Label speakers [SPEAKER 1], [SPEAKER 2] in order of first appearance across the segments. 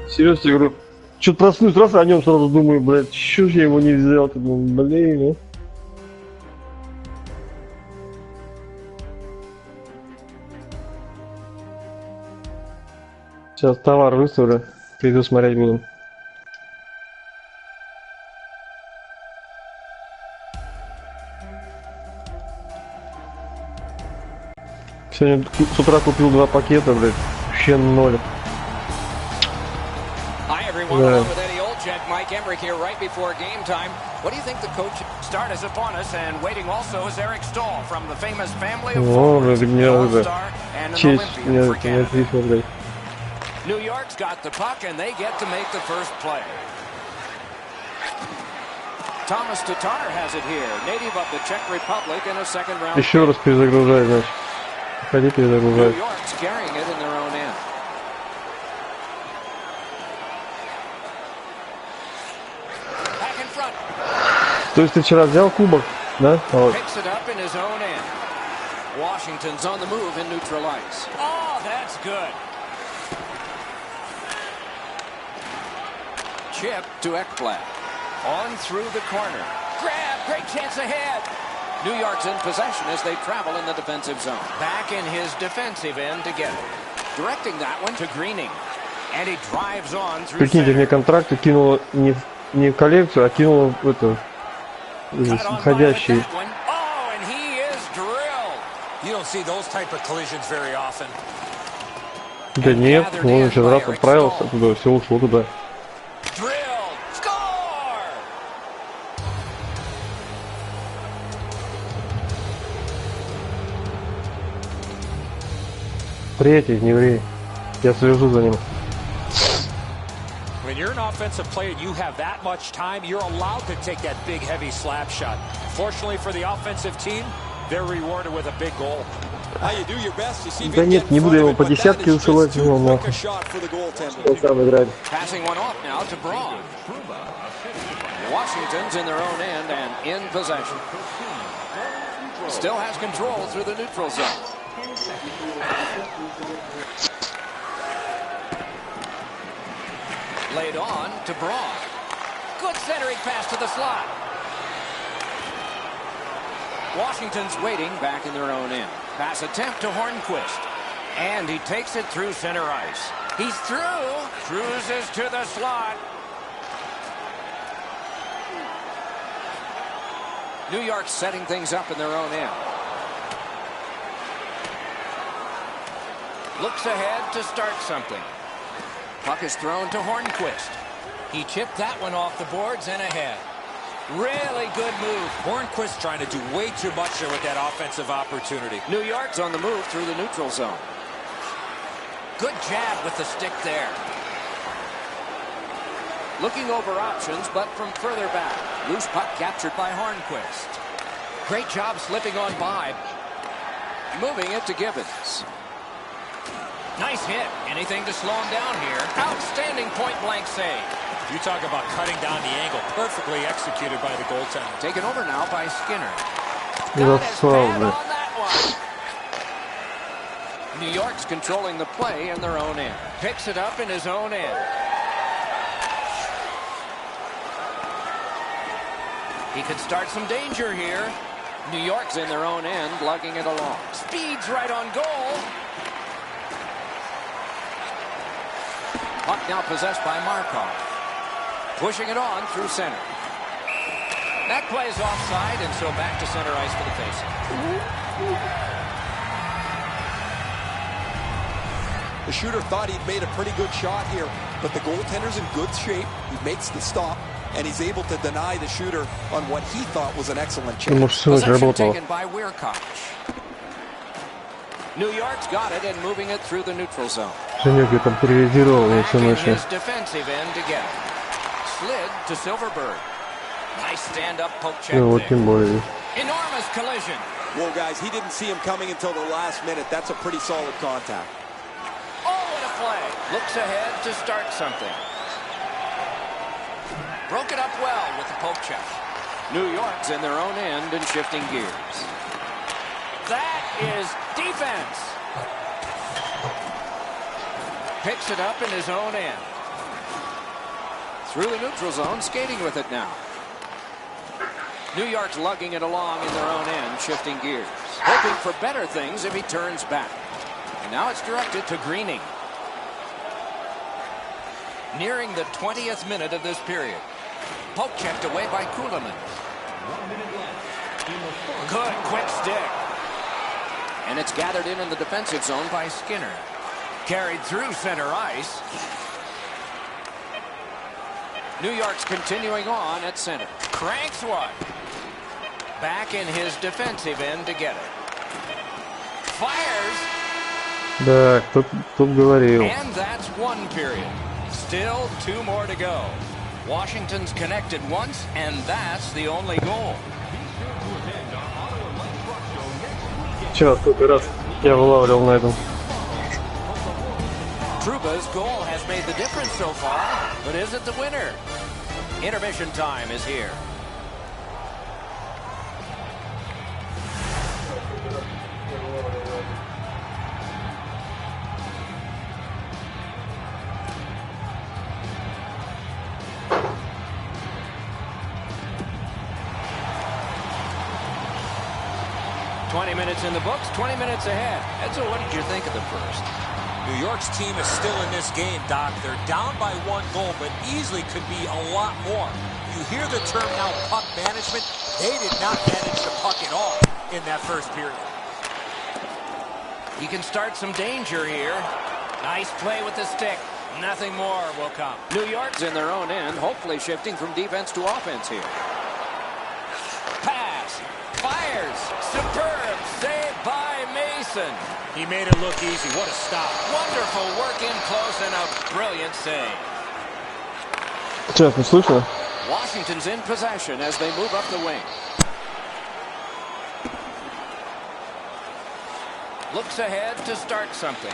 [SPEAKER 1] Серьезно, я говорю, что-то проснусь, раз о нем сразу думаю, блядь, чё ж я его не взял, ты думаю, блин, ну. Сейчас товар выставлю, приду смотреть буду. Сегодня с утра купил 2 пакета, блядь, вообще 0. Да.
[SPEAKER 2] Mike Emmerich here right before game time. What do you think the coach start is upon us, and waiting also is Eric Stahl from the famous family of forwards, All-Star and an Olympian for Canada. New York's got the puck and they get to make the first play. Thomas Tatar has it here, native of the Czech Republic and a second round.
[SPEAKER 1] Еще раз перезагружай, значит. Ходи перезагружай.
[SPEAKER 2] New York's carrying it in their own end.
[SPEAKER 1] То есть ты вчера взял кубок, да? Вот.
[SPEAKER 2] Washington's on the move in neutral ice. Oh, that's good. Chip to Ekblad. On through the corner. Grab, great chance ahead. New York's in possession as they travel in the defensive zone. Back in his defensive end to get it. Directing that one to Greening. And he drives on through.
[SPEAKER 1] Прикиньте, мне контракты кинуло не в коллекцию, а кинуло в эту входящий. Да нет, он сейчас раз отправился туда, все ушло туда. Третий, не ври. Я слежу за ним.
[SPEAKER 3] When you're an offensive player and you have that much time, you're allowed to take that big, heavy slap shot. Fortunately for the offensive team, they're rewarded with a big goal.
[SPEAKER 1] Да нет, не буду его по десятке высылать, его нахуй. Он сам играет.
[SPEAKER 2] Washington's in their own end and in possession. Still has control through the neutral zone. Laid on to Braun. Good centering pass to the slot. Washington's waiting back in their own end. Pass attempt to Hornquist. And he takes it through center ice. He's through. Cruises to the slot. New York setting things up in their own end. Looks ahead to start something. Puck is thrown to Hornquist. He chipped that one off the boards and ahead. Really good move.
[SPEAKER 3] Hornquist trying to do way too much there with that offensive opportunity.
[SPEAKER 2] New York's on the move through the neutral zone. Good jab with the stick there. Looking over options, but from further back. Loose puck captured by Hornquist. Great job slipping on by. Moving it to Gibbons. Nice hit. Anything to slow him down here. Outstanding point-blank save.
[SPEAKER 3] You talk about cutting down the angle. Perfectly executed by the goaltender.
[SPEAKER 2] Taken over now by Skinner. Got his pad on that one. New York's controlling the play in their own end. Picks it up in his own end. He could start some danger here. New York's in their own end, lugging it along. Speed's right on goal. Puck now possessed by Markov. Pushing it on through center. That play is offside, and so back to center ice for the faceoff.
[SPEAKER 4] The shooter thought he'd made a pretty good shot here, but the goaltender's in good shape. He makes the stop, and he's able to deny the shooter on what he thought was an excellent chance.
[SPEAKER 2] Possession taken by Weirkoch. New York's got it and moving it through the neutral zone.
[SPEAKER 1] Женек, я там перевизировал, я все ночью.
[SPEAKER 2] Defensive end to get. Slid to Silverberg. Nice stand-up poke check
[SPEAKER 1] Ну вот тем более.
[SPEAKER 2] Enormous collision.
[SPEAKER 4] Whoa, guys, he didn't see him coming until the last minute. That's a pretty solid contact.
[SPEAKER 2] Oh, what a play. Looks ahead to start something. Broke it up well with the poke check. New York's in their own end and shifting gears. That is defense. Picks it up in his own end. Through the neutral zone, skating with it now. New York's lugging it along in their own end, shifting gears. Hoping for better things if he turns back. And now it's directed to Greening. Nearing the 20th minute of this period. Poke checked away by Kuhlman. Good, quick stick. And it's gathered in the defensive zone by Skinner. Carried through center ice. New York's continuing on at center. Cranks one. Back in his defensive end to get it. Fires.
[SPEAKER 1] Да, кто говорил.
[SPEAKER 2] And that's one period. Still 2 more to go. Washington's connected once, and that's the only goal.
[SPEAKER 1] Сейчас, сколько раз я вылавливал на этом.
[SPEAKER 2] Trouba's goal has made the difference so far, but is it the winner? Intermission time is here. Minutes in the books, 20 minutes ahead. Edzo, what did you think of the first?
[SPEAKER 3] New York's team is still in this game, Doc. They're down by 1 goal, but easily could be a lot more. You hear the term now, puck management. They did not manage the puck at all in that first period.
[SPEAKER 2] He can start some danger here. Nice play with the stick. Nothing more will come. New York's in their own end, hopefully shifting from defense to offense here. Pass. Fires. Superb. Saved by Mason.
[SPEAKER 3] He made it look easy. What a stop.
[SPEAKER 2] Wonderful work in close and a brilliant save.
[SPEAKER 1] Сейчас, не слышно?
[SPEAKER 2] Washington's in possession as they move up the wing. Looks ahead to start something.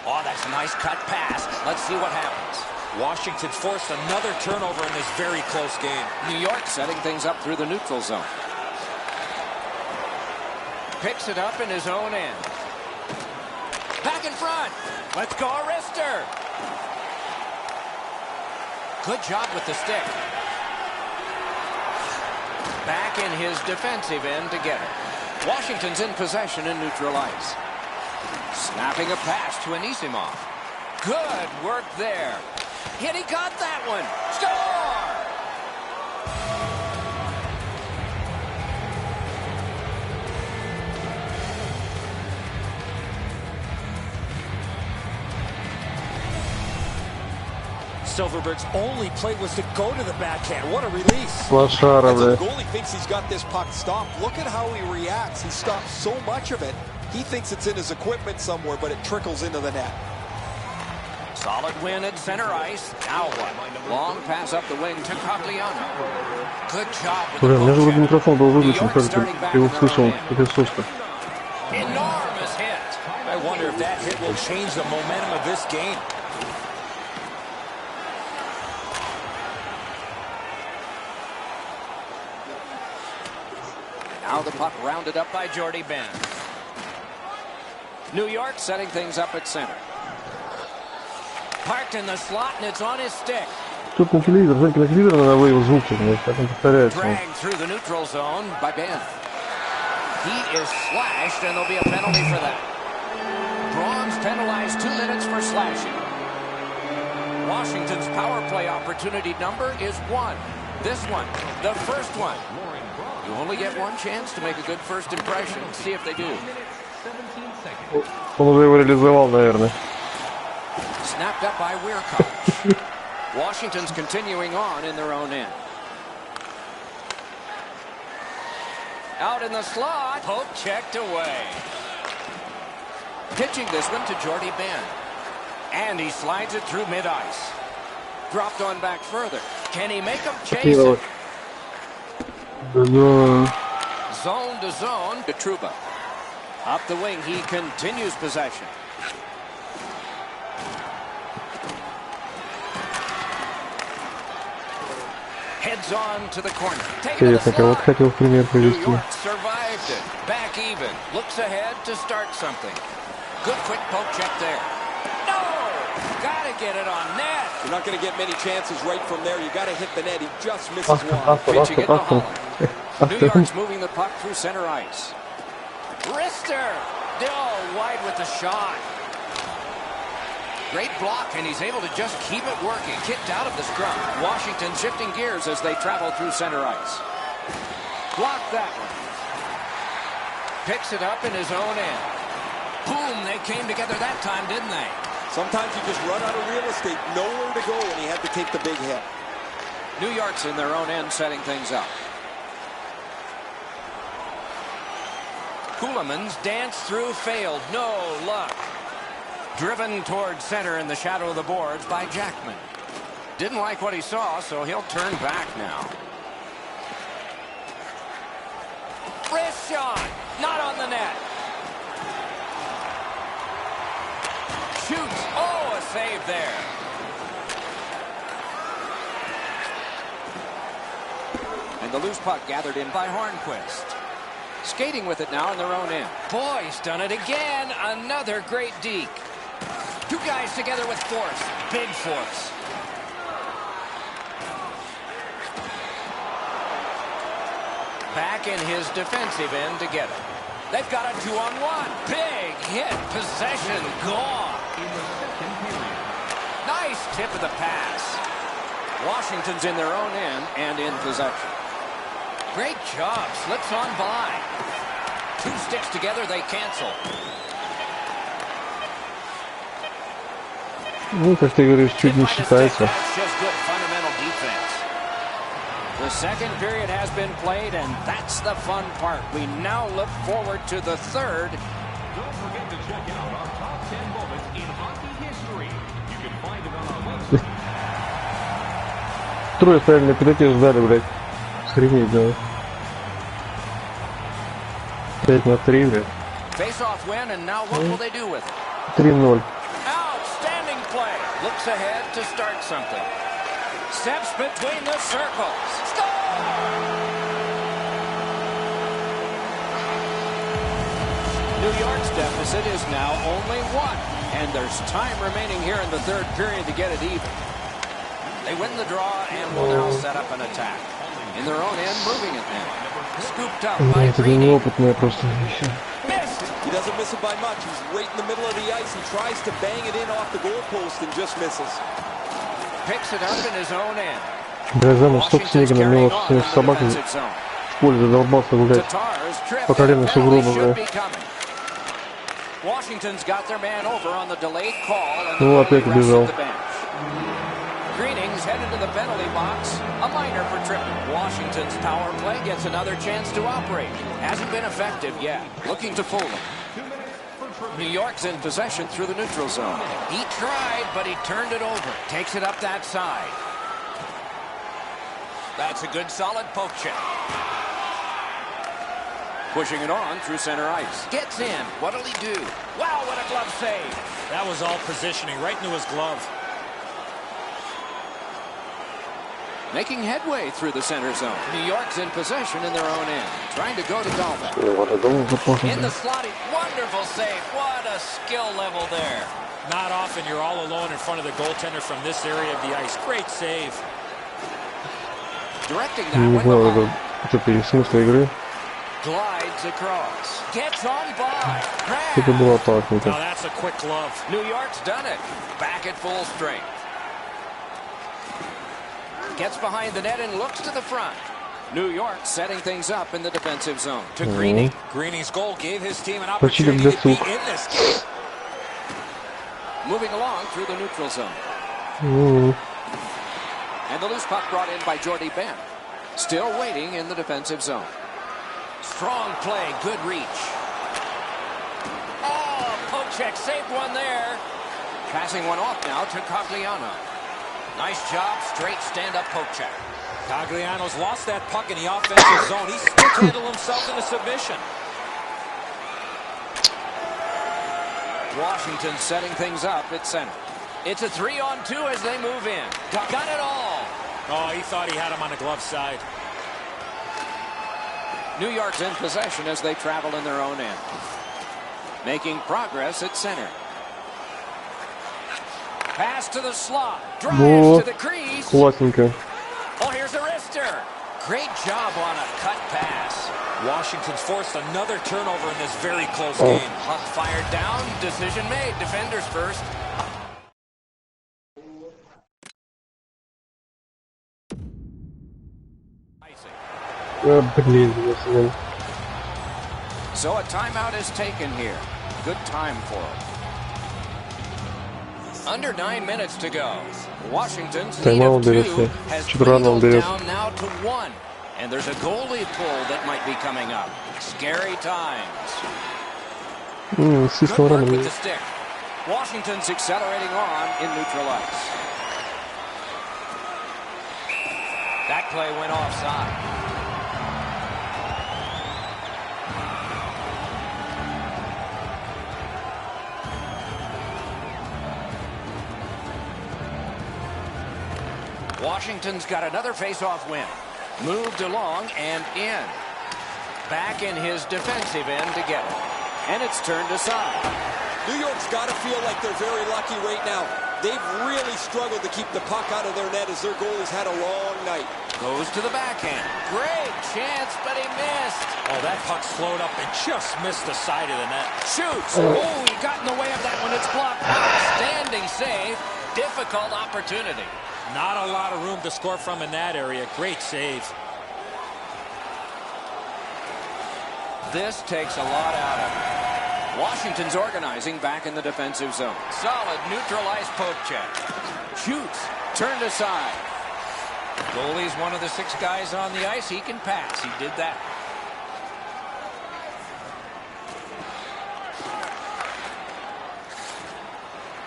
[SPEAKER 2] Oh, that's a nice cut pass. Let's see what happens.
[SPEAKER 3] Washington's forced another turnover in this very close game.
[SPEAKER 2] New York setting things up through the neutral zone. Picks it up in his own end. Back in front. Let's go, Arister. Good job with the stick. Back in his defensive end to get it. Washington's in possession in neutral ice. Snapping a pass to Anisimov. Good work there. And he got that one. Score!
[SPEAKER 3] Silverberg's only play was to go to the backhand. What a release.
[SPEAKER 1] Лошара,
[SPEAKER 4] As the
[SPEAKER 1] бля.
[SPEAKER 4] goalie thinks he's got this puck stopped. Look at how he reacts. He stops so much of it. He thinks it's in his equipment somewhere, but it trickles into the net.
[SPEAKER 2] Solid win at center ice. Now what? Long pass up the wing to Cogliano. Good job with
[SPEAKER 1] Бля, у меня же вроде
[SPEAKER 2] the
[SPEAKER 1] микрофон был выключен,
[SPEAKER 2] New York
[SPEAKER 1] как ты его слышал, это слышно.
[SPEAKER 2] Enormous hit.
[SPEAKER 3] I wonder if that hit will change the momentum of this game.
[SPEAKER 2] Now the puck rounded up by Jordy Ben. New York setting things up at center. Parked in the slot, and it's on his stick.
[SPEAKER 1] Тут на телевизор, знаете, на телевизор надо вывел звук, как он повторяется.
[SPEAKER 2] Dragged through the neutral zone by Ben. He is slashed, and there'll be a penalty for that. Braun's penalized 2 minutes for slashing. Washington's power play opportunity number is 1. This one, the first one. You only get one chance to make a good first impression. See if they do.
[SPEAKER 1] Он уже его реализовал, наверное.
[SPEAKER 2] Snapped up by Weirkovich. Washington's continuing on in their own end. Out in the slot. Poke checked away. Pitching this one to Jordy Ben. And he slides it through mid-ice. Dropped on back further. Can he make him chase it? Zone to zone to Trouba. Up the wing, he continues possession. Heads on to the corner.
[SPEAKER 1] Интересно, кого-то хотел в пример привести.
[SPEAKER 2] New York survived it. Back even. Looks ahead to start something. Good quick poke check there. No! Gotta get it on net.
[SPEAKER 4] You're not going to get many chances right from there. You got to hit the net. He just misses one.
[SPEAKER 2] Pitching it to Holland. New York's moving the puck through center ice. Wrister. Oh, wide with the shot. Great block, and he's able to just keep it working. Kicked out of the scrum. Washington shifting gears as they travel through center ice. Blocked that one. Picks it up in his own end. Boom, they came together that time, didn't they?
[SPEAKER 4] Sometimes you just run out of real estate, nowhere to go, and he had to take the big hit.
[SPEAKER 2] New York's in their own end setting things up. Kuhlman's dance through failed. No luck. Driven towards center in the shadow of the boards by Jackman. Didn't like what he saw, so he'll turn back now. Wrist shot. Not on the net. Shoots. Oh, a save there. And the loose puck gathered in by Hornquist. Skating with it now in their own end. Boy, he's done it again. Another great deke. Two guys together with force. Big force. Back in his defensive end to get it. They've got a 2-on-1. Big hit. Possession gone. Nice tip of the pass. Washington's in their own end and in possession. Great job. Slips on by. Two sticks together, they cancel.
[SPEAKER 1] Ну, как ты говоришь, чуть не считается.
[SPEAKER 2] The second period has been played, and that's the fun part. We now look forward to the third.
[SPEAKER 5] Don't forget to check out our top 10 moments in hockey history. You can find it on our website.
[SPEAKER 1] Трое правильно перейти сдали, блядь. Охренеть, да. 5-3, блядь.
[SPEAKER 2] Face-off win, and now what will they do with it?
[SPEAKER 1] 3-0.
[SPEAKER 2] Outstanding play. Looks ahead to start something. Steps between the circles. New York's deficit is now only 1, and there's time remaining here in the third period to get it even. They win the draw and will now set up an attack. In their own end, moving it now. Scooped up by Greeny.
[SPEAKER 4] Missed. He doesn't miss it by much. He's right in the middle of the ice. He tries to bang it in off the goalpost and just misses.
[SPEAKER 2] Picks it up in his own end.
[SPEAKER 1] Да, за мной столько снега, на него собака в поле задолбался гулять. По колено сугроба, бля. Ну, опять убежал.
[SPEAKER 2] Greening's headed to the penalty box. A minor for tripping. Washington's power play gets another chance to operate. Hasn't been effective yet. Looking to fool them. New York's in possession through the neutral zone. He tried, but he turned it over. Takes it up that side. That's a good solid poke check. Pushing it on through center ice. Gets in. What'll he do? Wow, what a glove save.
[SPEAKER 3] That was all positioning right into his glove.
[SPEAKER 2] Making headway through the center zone. New York's in possession in their own end. Trying to go to Dalbeck. In the slotty. Wonderful save. What a skill level there.
[SPEAKER 3] Not often you're all alone in front of the goaltender from this area of the ice. Great save.
[SPEAKER 2] Directing that one.
[SPEAKER 1] Смысл игры.
[SPEAKER 2] Glides across. Gets on by.
[SPEAKER 1] Это было так.
[SPEAKER 3] Now that's a quick glove.
[SPEAKER 2] New York's done it. Back at full strength. Gets behind the net and looks to the front. New York setting things up in the defensive zone. To Greeny.
[SPEAKER 3] Greeny's goal gave his team an opportunity to be in this game.
[SPEAKER 2] Moving along through the neutral zone. And the loose puck brought in by Jordy Ben. Still waiting in the defensive zone. Strong play, good reach. Oh, poke check, saved one there. Passing one off now to Cogliano. Nice job, straight stand-up poke check.
[SPEAKER 3] Cogliano's lost that puck in the offensive zone. He still handled himself into submission.
[SPEAKER 2] Washington setting things up at center. It's a 3-on-2 as they move in. Got it all.
[SPEAKER 3] Oh, he thought he had him on the glove side.
[SPEAKER 2] New York's in possession as they travel in their own end. Making progress at center. Pass to the slot. Drives
[SPEAKER 1] Во,
[SPEAKER 2] to the crease.
[SPEAKER 1] классненько.
[SPEAKER 2] Oh, here's a wrister. Great job on a cut pass.
[SPEAKER 3] Washington's forced another turnover in this very close game.
[SPEAKER 2] Puck fired down. Decision made. Defenders first.
[SPEAKER 1] Блин, блин.
[SPEAKER 2] So a timeout is taken here. Good time for it. Under 9 minutes to go. Washington's lead
[SPEAKER 1] Тайм-аут
[SPEAKER 2] of 2
[SPEAKER 1] берется.
[SPEAKER 2] has
[SPEAKER 1] Что-то рано он
[SPEAKER 2] dwindled
[SPEAKER 1] берет.
[SPEAKER 2] down now to 1. And there's a goalie pull that might be coming up. Scary times.
[SPEAKER 1] Слишком
[SPEAKER 2] Good work
[SPEAKER 1] рано.
[SPEAKER 2] with the stick. Washington's accelerating on in neutral ice. That play went offside. Washington's got another face-off win. Moved along and in. Back in his defensive end to get it. And it's turned aside.
[SPEAKER 4] New York's got to feel like they're very lucky right now. They've really struggled to keep the puck out of their net as their goalie's had a long night.
[SPEAKER 2] Goes to the backhand. Great chance, but he missed.
[SPEAKER 3] Oh, that puck slowed up and just missed the side of the net.
[SPEAKER 2] Shoots. Oh, he got in the way of that one. It's blocked. Outstanding save. Difficult opportunity.
[SPEAKER 3] Not a lot of room to score from in that area. Great save.
[SPEAKER 2] This takes a lot out of it. Washington's organizing back in the defensive zone. Solid neutralized poke check. Shoots. Turned aside. Goalie's one of the 6 guys on the ice. He can pass. He did that.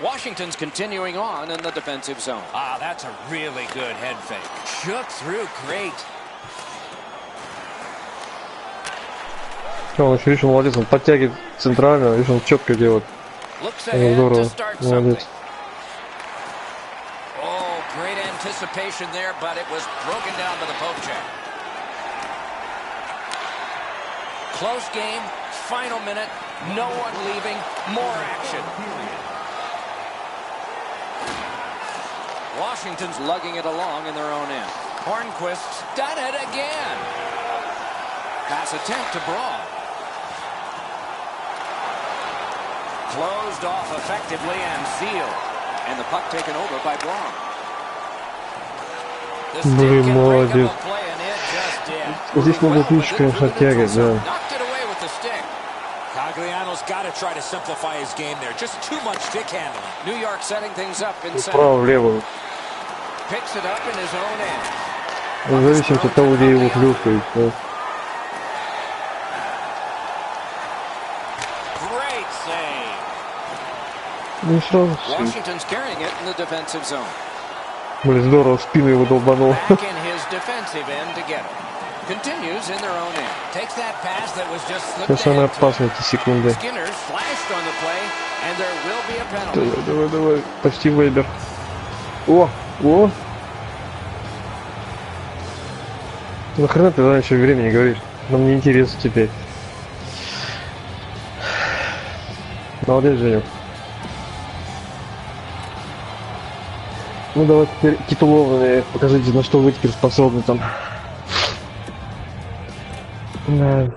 [SPEAKER 2] Washington's continuing on in the defensive zone. Ah, that's a really good head fake. Shook through great.
[SPEAKER 1] Он еще решил, молодец, он подтягивает центрально, решил четко делать. Здорово, молодец.
[SPEAKER 2] Oh, great anticipation there, but it was broken down by the poke check. Close game, final minute, no one leaving, more action. Washington's lugging it along in their own end. Hornquist's done it again. Pass attempt to Braun. Closed off effectively and sealed. And the puck taken over by Braun. The stick can break up a play and it just did.
[SPEAKER 1] Здесь надо ключ, конечно, оттягивать, да.
[SPEAKER 2] Knocked it away with the stick.
[SPEAKER 3] Cagliano's got to try to simplify his game there. Just too much stick handling.
[SPEAKER 2] New York setting things up inside.
[SPEAKER 1] Вправо-влево.
[SPEAKER 2] Picks it up in his own end.
[SPEAKER 1] В зависимости от того, где его клюкает. Да.
[SPEAKER 2] Great save.
[SPEAKER 1] Ну и сразу все.
[SPEAKER 2] Washington's carrying it in the defensive zone.
[SPEAKER 1] Блин, здорово, в спину его долбанул.
[SPEAKER 2] Back in his defensive end to get it. Continues in their own end. Takes that pass that was just slipped
[SPEAKER 1] Это самые
[SPEAKER 2] ahead to
[SPEAKER 1] опасные эти секунды.
[SPEAKER 2] Skinner's flashed on the play, and there will be a penalty.
[SPEAKER 1] Давай, давай, давай. Почти Вейбер. О, о. Нахрена ты раньше времени говоришь? Нам не интересно теперь. Молодец, Женя. Ну давай теперь титулованные, покажите, на что вы теперь способны там. Да.